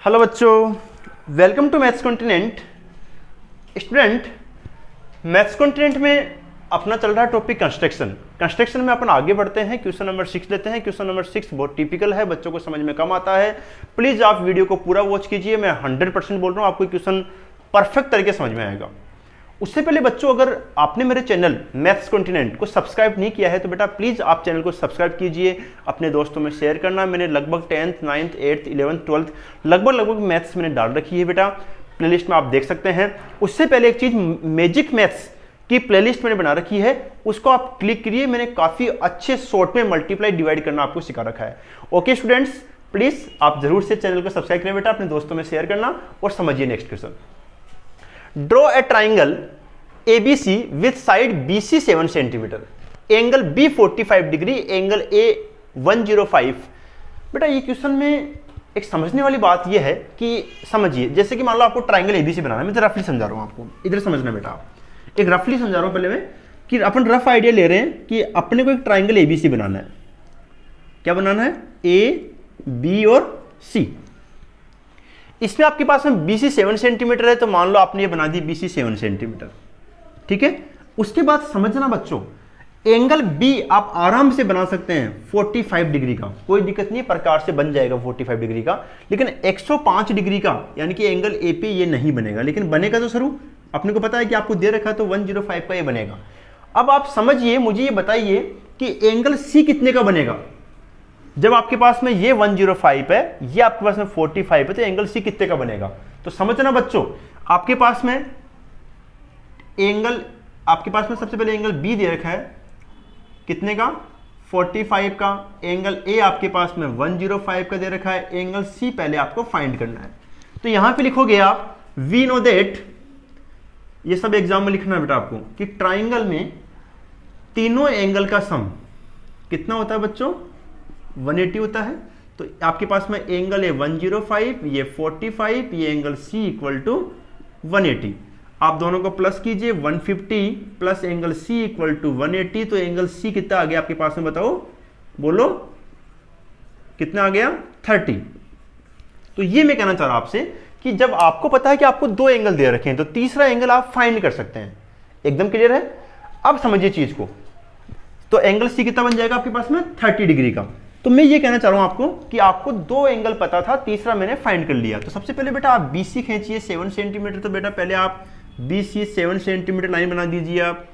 Hello बच्चों, welcome to maths continent. Student, maths continent में अपना चल रहा है टॉपिक कंस्ट्रक्शन में अपन आगे बढ़ते हैं। क्वेश्चन नंबर 6 लेते हैं। क्वेश्चन नंबर 6 बहुत टिपिकल है, बच्चों को समझ में कम आता है। प्लीज आप वीडियो को पूरा वॉच कीजिए। मैं 100% बोल रहा हूँ, आपको क्वेश्चन परफेक्ट तरीके समझ में आएगा। उससे पहले बच्चों, अगर आपने मेरे चैनल मैथ्स कॉन्टिनेंट को सब्सक्राइब नहीं किया है तो बेटा प्लीज़ आप चैनल को सब्सक्राइब कीजिए, अपने दोस्तों में शेयर करना। मैंने लगभग 10th 9th 8th 11th 12th लगभग मैथ्स मैंने डाल रखी है बेटा, प्लेलिस्ट में आप देख सकते हैं। उससे पहले एक चीज़, मैजिक मैथ्स की प्लेलिस्ट मैंने बना रखी है, उसको आप क्लिक करिए। मैंने काफ़ी अच्छे शॉर्ट में मल्टीप्लाई डिवाइड करना आपको सिखा रखा है। ओके स्टूडेंट्स, प्लीज़ आप जरूर से चैनल को सब्सक्राइब करें बेटा, अपने दोस्तों में शेयर करना। और समझिए next question. Draw a triangle ABC with side BC 7 centimetre, angle B 45 degree, angle A 105। बेटा ये क्वेश्चन में एक समझने वाली बात ये है कि समझिए, जैसे कि मान लो आपको ट्राइंगल ABC बनाना है। मैं तो रफली समझा रहा हूँ आपको, इधर समझना बेटा। आप एक रफली समझा रहा हूँ पहले मैं, कि अपन रफ आइडिया ले रहे हैं कि अपने को एक ट्राइंगल ABC बनाना है। क्या बनाना है? A B और C। इसमें आपके पास में BC 7 सेंटीमीटर है, तो मान लो आपने ये बना दी BC 7 सेंटीमीटर, ठीक है। उसके बाद समझना बच्चों, एंगल B आप आराम से बना सकते हैं 45 डिग्री का, कोई दिक्कत नहीं, प्रकार से बन जाएगा 45 डिग्री का। लेकिन 105 डिग्री का यानी कि एंगल A पे ये नहीं बनेगा, लेकिन बनेगा तो शुरू अपने को पता है कि आपको दे रखा है, तो 105 का ये बनेगा। अब आप समझिए, मुझे ये बताइए कि एंगल C कितने का बनेगा। जब आपके पास में ये 105 है, ये आपके पास में 45 है, तो एंगल C कितने का बनेगा। तो समझना बच्चों, आपके पास में एंगल, आपके पास में सबसे पहले एंगल B दे रखा है कितने का? 45 का। एंगल A आपके पास में 105 का दे रखा है। एंगल C पहले आपको फाइंड करना है। तो यहां पे लिखोगे आप वी नो दैट, ये सब एग्जाम में लिखना है बेटा आपको, कि ट्राइंगल में तीनों एंगल का सम कितना होता है बच्चों? 180 होता है। तो आपके पास में एंगल है 105, ये 45, ये एंगल C इक्वल टू 180। आप दोनों को प्लस कीजिए, 150 plus angle C equal to 180। तो एंगल C कितना आ गया आपके पास में, बताओ, बोलो कितना आ गया? 30। तो ये मैं कहना चाह रहा हूं आपसे कि जब आपको पता है कि आपको दो एंगल दे रखे हैं, तो तीसरा एंगल आप फाइंड कर सकते हैं। एकदम क्लियर है? अब समझिए चीज को। तो एंगल C कितना बन जाएगा आपके पास में? 30 डिग्री का। तो मैं ये कहना चाह रहा हूं आपको कि आपको दो एंगल पता था, तीसरा मैंने फाइंड कर लिया। तो सबसे पहले बेटा आप BC खींचिए 7 सेंटीमीटर। तो बेटा पहले आप BC 7 सेंटीमीटर लाइन बना दीजिए आप।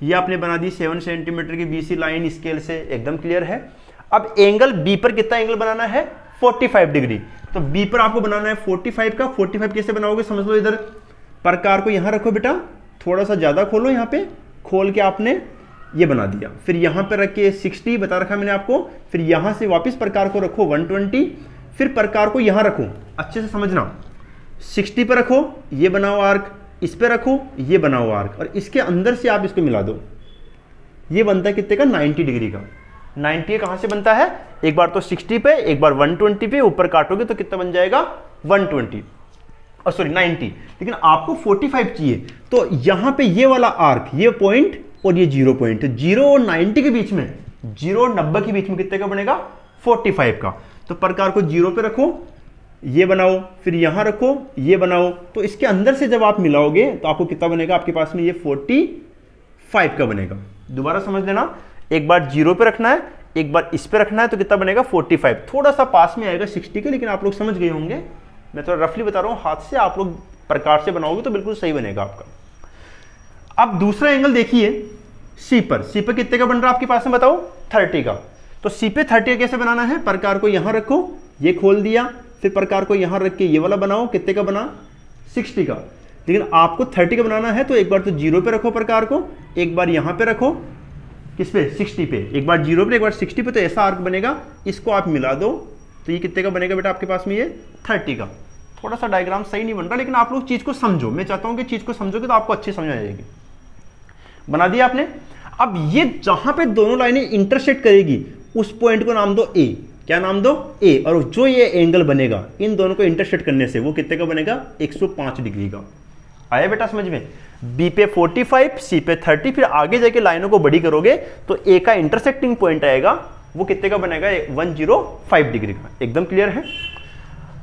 ये आपने बना दी 7 सेंटीमीटर की BC लाइन स्केल से, एकदम क्लियर है। अब एंगल B पर कितना एंगल बनाना है? 45 डिग्री। तो B पर आपको बनाना है 45 का। 45 कैसे बनाओगे समझ लो। इधर प्रकार को यहां रखो बेटा, थोड़ा सा ज्यादा खोलो, यहां पे खोल के आपने ये बना दिया। फिर यहां पर रख के 60 बता रखा मैंने आपको। फिर यहां से वापस प्रकार को रखो 120, फिर प्रकार को यहां रखो, अच्छे से समझना। 60 पर रखो, ये बनाओ आर्क, इस पे रखो, ये बनाओ आर्क, और इसके अंदर से आप इसको मिला दो। ये बनता है कितने का? 90 डिग्री का। 90 कहां से बनता है? एक बार तो 60 पे, एक बार 120 पे, ऊपर काटोगे तो कितना बन जाएगा? 120, और सॉरी 90। लेकिन आपको 45 चाहिए, तो यहां पे ये वाला आर्क, ये पॉइंट और ये 0 पॉइंट, 0 और 90 के बीच में, 0 और 90 के बीच में कितने का बनेगा? 45 का। तो प्रकार को 0 पे रखो, ये बनाओ, फिर यहां रखो, ये बनाओ। तो इसके अंदर से जब आप मिलाओगे तो आपको कितना बनेगा? आपके पास में ये 45 का बनेगा। दोबारा समझ लेना, एक बार 0 पे रखना है, एक बार इस पे रखना है, तो कितना बनेगा? 45। थोड़ा सा पास में आएगा 60 के, लेकिन आप लोग समझ गए होंगे। मैं तो रफली बता रहा हूं, हाथ से आप लोग प्रकार से बनाओगे तो बिल्कुल सही बनेगा आपका। अब दूसरा एंगल देखिए C पर। C पर कितने का बन रहा है आपके पास में, बताओ? 30 का। तो C पे 30 कैसे बनाना है? प्रकार को यहां रखो, ये खोल दिया, फिर प्रकार को यहां रख के ये वाला बनाओ। कितने का बना? 60 का। लेकिन आपको 30 का बनाना है, तो एक बार तो 0 पे रखो प्रकार को, एक बार यहां पे रखो, किस पे? 60 पे। एक बार 0 पे, एक बार 60 पे, तो ऐसा आर्क बनेगा। इसको आप मिला दो, तो ये कितने का बनेगा बेटा आपके पास में? ये 30 का। थोड़ा सा डायग्राम सही नहीं बन रहा, लेकिन आप लोग चीज को समझो। मैं चाहता हूं कि चीज को समझोगे तो आपको अच्छी समझ आ जाएगी। बना दिया आपने। अब ये जहां पे दोनों लाइनें इंटरसेक्ट करेगी, उस पॉइंट को नाम दो A। क्या नाम दो? A। और जो ये एंगल बनेगा इन दोनों को इंटरसेक्ट करने से, वो कितने का बनेगा? 105 डिग्री का। आया बेटा समझ में? B पे 45, C पे 30, फिर आगे जाके लाइनों को बड़ी करोगे तो A का इंटरसेक्टिंग पॉइंट आएगा, वो कितने का बनेगा? 105 डिग्री का। एकदम क्लियर है?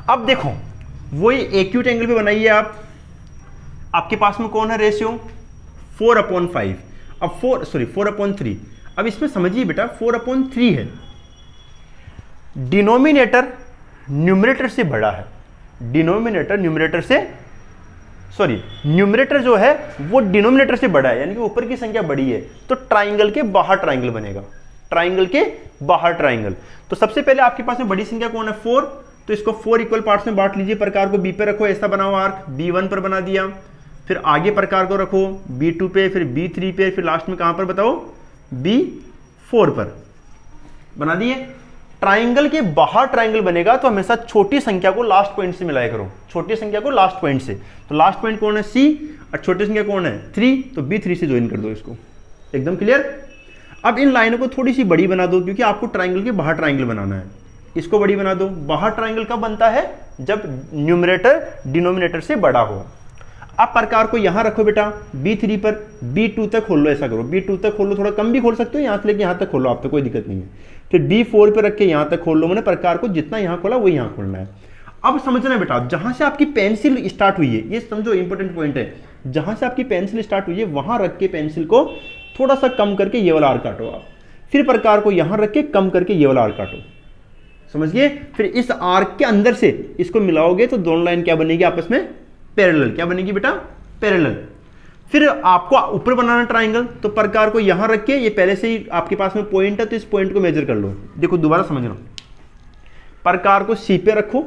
अब देखो वही एक्यूट एंगल पे बनाइए आप। आपके पास में कौन है रेशियो 4/5, अब 4/3। अब इसमें समझिए बेटा 4/3 है, डिनोमिनेटर न्यूमरेटर से बड़ा है, डिनोमिनेटर न्यूमरेटर से न्यूमरेटर जो है वो डिनोमिनेटर से बड़ा है, यानी कि ऊपर की संख्या बड़ी है, तो ट्राइंगल के बाहर ट्राइंगल बनेगा, ट्राइंगल के बाहर ट्राइंगल। तो सबसे पहले आपके पास में बड़ी संख्या कौन है 4, तो इसको 4 इक्वल पार्ट्स में बांट लीजिए, प्रकार को बी पे रखो, ऐसा बनाओ आर्क, B1 पर बना दिया, फिर आगे प्रकार को रखो B2 पे, फिर B3 पे, फिर लास्ट में कहां पर बताओ B4 पर बना दिए। ट्राइंगल के बाहर ट्राइंगल बनेगा तो हमेशा छोटी संख्या को लास्ट पॉइंट से मिलाया करो, छोटी संख्या को लास्ट पॉइंट से। तो लास्ट पॉइंट कौन है C और छोटी संख्या कौन है 3, तो B3 से ज्वाइन कर दो इसको। एकदम क्लियर। अब इन लाइनों को थोड़ी सी बड़ी बना दो, क्योंकि आपको ट्राइंगल के बाहर ट्राइंगल बनाना है। इसको बड़ी बना दो। बाहर ट्राइंगल कब बनता है, जब न्यूमरेटर डिनोमिनेटर से बड़ा हो। अब प्रकार को यहां रखो बेटा B3 पर, B2 तक खोल लो, ऐसा करो B2 तक खोल लो, थोड़ा कम भी खोल सकते हो, यहां से लेके यहां तक खोलो, आप तो कोई दिक्कत नहीं है। फिर B4 पर रख के यहां तक खोल लो, मैंने प्रकार को जितना यहां खोला वही यहां खोलना है। अब समझना बेटा, जहां से आपकी पेंसिल स्टार्ट हुई है, ये समझो इंपॉर्टेंट पॉइंट है, जहां से आपकी पेंसिल स्टार्ट हुई है वहां रख के पेंसिल को थोड़ा सा कम करके ये वाला आर्क काटो आप, फिर प्रकार को यहां रख के कम करके ये वाला आर्क काटो, समझिए। फिर इस आर्क के अंदर से इसको मिलाओगे तो दोनों लाइन क्या बनेगी आपस में पैरेलल, क्या बनेगी बेटा पैरेलल। फिर आपको ऊपर बनाना ट्राइंगल, तो प्रकार को यहां रख के, ये पहले से ही आपके पास में पॉइंट है तो इस पॉइंट को मेजर कर लो। देखो दोबारा समझना, प्रकार को C पे रखो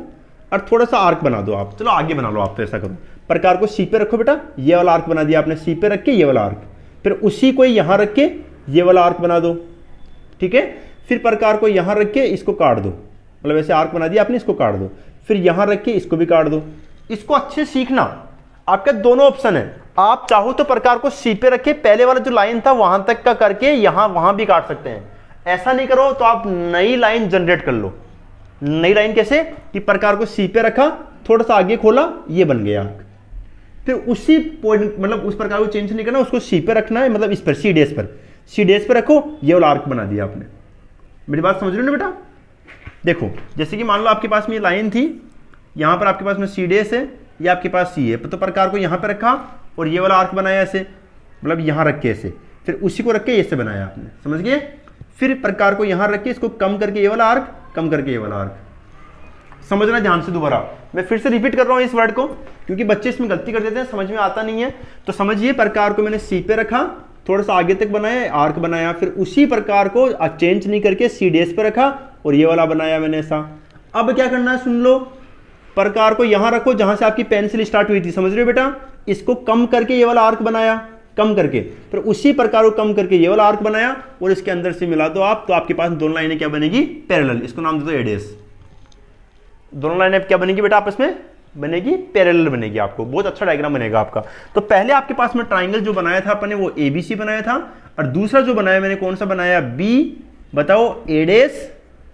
और थोड़ा सा आर्क बना दो आप, चलो आगे बना लो आप, तो ऐसा करो प्रकार को C पे रखो बेटा, ये वाला आर्क बना दिया आपने, C पे रख के ये वाला आर्क, फिर उसी को यहां रख के ये वाला आर्क बना दो, ठीक है। फिर प्रकार को यहां रख के इसको काट दो, मतलब ऐसे आर्क बना दिया आपने, इसको काट दो, फिर यहां रख के इसको भी काट दो। इसको अच्छे सीखना, आपके दोनों ऑप्शन है, आप चाहो तो प्रकार को C पे रखे, पहले वाला जो लाइन था वहां तक का करके यहां वहां भी काट सकते हैं। ऐसा नहीं करो तो आप नई लाइन जनरेट कर लो। नई लाइन कैसे, कि प्रकार को C पे रखा, थोड़ा सा आगे खोला, ये बन गया आर्क। फिर उसी पॉइंट, मतलब उस प्रकार को चेंज नहीं करना, उसको C पे रखना है, मतलब इस पर C डेस पर रखो, ये वाला आर्क बना दिया आपने। मेरी बात समझ रहे हो ना बेटा। देखो जैसे कि मान लो आपके पास में ये लाइन थी, यहां पर आपके पास में C डेस है, ये आपके पास C है, तो प्रकार को यहां पर रखा और ये वाला आर्क बनाया ऐसे, मतलब यहां रख के ऐसे, फिर उसी को रख के ऐसे बनाया आपने, समझ गए। फिर प्रकार को यहां रख के इसको कम करके ये वाला आर्क, कम करके ये वाला आर्क। समझना ध्यान से, दोबारा मैं फिर से रिपीट कर रहा हूं इस वर्ड को, क्योंकि बच्चे इसमें गलती कर देते हैं, समझ में आता नहीं है। तो समझिए, प्रकार को मैंने C पे रखा, थोड़ा सा आगे तक बनाया, आर्क बनाया, फिर उसी प्रकार को चेंज नहीं करके C डेस पे रखा और ये वाला बनाया मैंने ऐसा। अब क्या करना है सुन लो, प्रकार को यहां रखो जहां से आपकी पेंसिल स्टार्ट हुई थी, समझ रहे हो बेटा, इसको कम करके ये वाला आर्क बनाया, कम करके, फिर उसी प्रकार को कम करके ये वाला आर्क बनाया और इसके अंदर से मिला दो आप, तो आपके पास दोनों लाइनें क्या बनेगी पैरेलल। इसको नाम दे दो A डेस। दोनों लाइनें क्या बनेगी बेटा आपस में बनेगी पैरेलल बनेगी, आपको बहुत अच्छा डायग्राम बनेगा आपका। तो पहले आपके पास में ट्राइंगल जो बनाया था अपने वो ABC बनाया था, और दूसरा जो बनाया मैंने कौन सा बनाया B, बताओ A डेस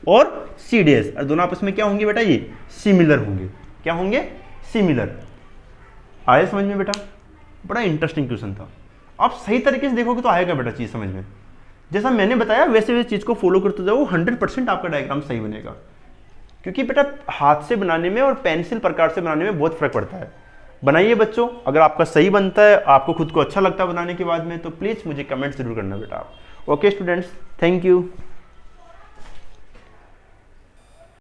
और C डेस, और दोनों आपस में क्या होंगे बेटा, ये सिमिलर होंगे। क्या होंगे, सिमिलर। आया समझ में बेटा, बड़ा इंटरेस्टिंग क्वेश्चन था। आप सही तरीके से देखोगे तो आएगा बेटा चीज समझ में, जैसा मैंने बताया वैसे वैसे चीज को फॉलो करते जाओ, 100% आपका डायग्राम सही बनेगा। क्योंकि बेटा हाथ से बनाने में और पेंसिल प्रकार से बनाने में बहुत फर्क पड़ता है। बनाइए बच्चों, अगर आपका सही बनता है, आपको खुद को अच्छा लगता है बनाने के बाद में, तो प्लीज मुझे कमेंट जरूर करना बेटा आप। Okay students, thank you.